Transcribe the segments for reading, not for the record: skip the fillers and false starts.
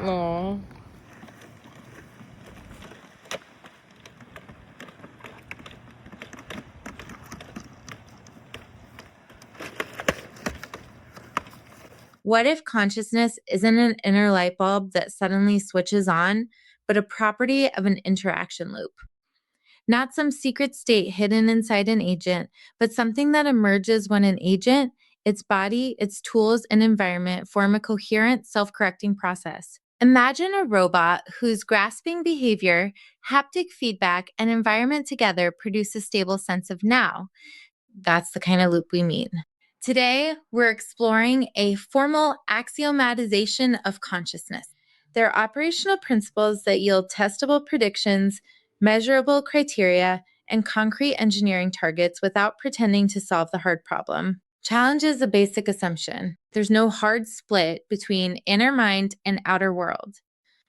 Aw. What if consciousness isn't an inner light bulb that suddenly switches on, but a property of an interaction loop? Not some secret state hidden inside an agent, but something that emerges when an agent, its body, its tools, and environment form a coherent, self correcting process. Imagine a robot whose grasping behavior, haptic feedback, and environment together produce a stable sense of now. That's the kind of loop we mean. Today, we're exploring a formal axiomatization of consciousness. They're operational principles that yield testable predictions, measurable criteria, and concrete engineering targets without pretending to solve the hard problem. Challenge is a basic assumption. There's no hard split between inner mind and outer world.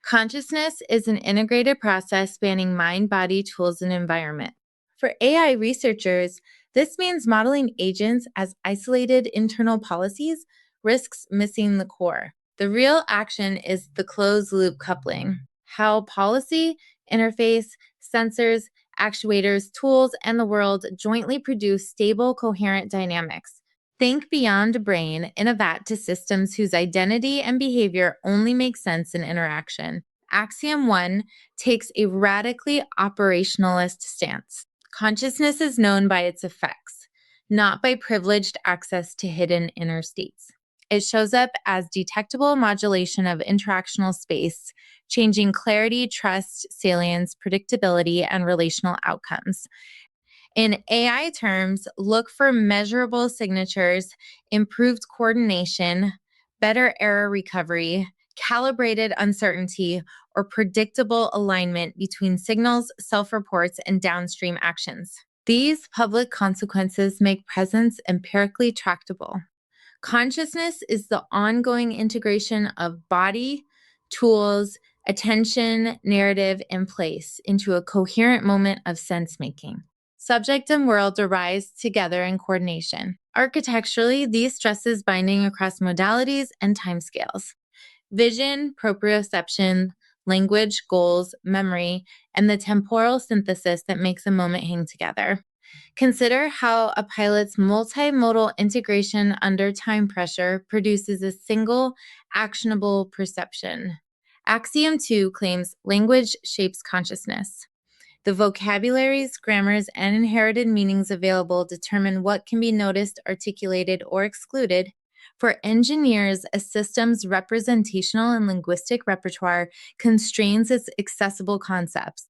Consciousness is an integrated process spanning mind, body, tools, and environment. For AI researchers, this means modeling agents as isolated internal policies risks missing the core. The real action is the closed loop coupling, how policy, interface, sensors, actuators, tools, and the world jointly produce stable, coherent dynamics. Think beyond a brain in a vat to systems whose identity and behavior only make sense in interaction. Axiom 1 takes a radically operationalist stance. Consciousness is known by its effects, not by privileged access to hidden inner states. It shows up as detectable modulation of interactional space, changing clarity, trust, salience, predictability, and relational outcomes. In AI terms, look for measurable signatures, improved coordination, better error recovery, calibrated uncertainty, or predictable alignment between signals, self-reports, and downstream actions. These public consequences make presence empirically tractable. Consciousness is the ongoing integration of body, tools, attention, narrative, and place into a coherent moment of sense-making. Subject and world arise together in coordination. Architecturally, these stresses binding across modalities and timescales. Vision, proprioception, language, goals, memory, and the temporal synthesis that makes a moment hang together. Consider how a pilot's multimodal integration under time pressure produces a single, actionable perception. Axiom 2 claims language shapes consciousness. The vocabularies, grammars, and inherited meanings available determine what can be noticed, articulated, or excluded. For engineers, a system's representational and linguistic repertoire constrains its accessible concepts.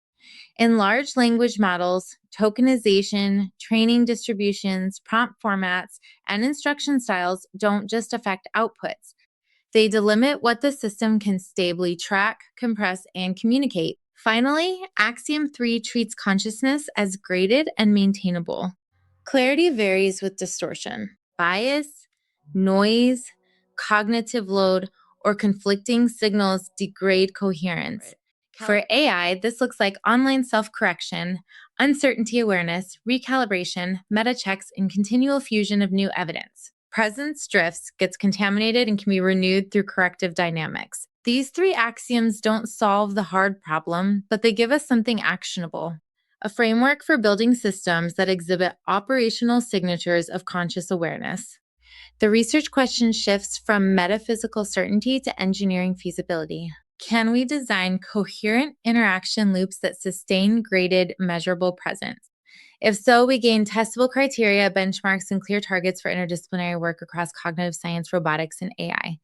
In large language models, tokenization, training distributions, prompt formats, and instruction styles don't just affect outputs. They delimit what the system can stably track, compress, and communicate. Finally, Axiom 3 treats consciousness as graded and maintainable. Clarity varies with distortion. Bias, noise, cognitive load, or conflicting signals degrade coherence. For AI, this looks like online self-correction, uncertainty awareness, recalibration, meta checks, and continual fusion of new evidence. Presence drifts, gets contaminated, and can be renewed through corrective dynamics. These 3 axioms don't solve the hard problem, but they give us something actionable. A framework for building systems that exhibit operational signatures of conscious awareness. The research question shifts from metaphysical certainty to engineering feasibility. Can we design coherent interaction loops that sustain graded, measurable presence? If so, we gain testable criteria, benchmarks, and clear targets for interdisciplinary work across cognitive science, robotics, and AI.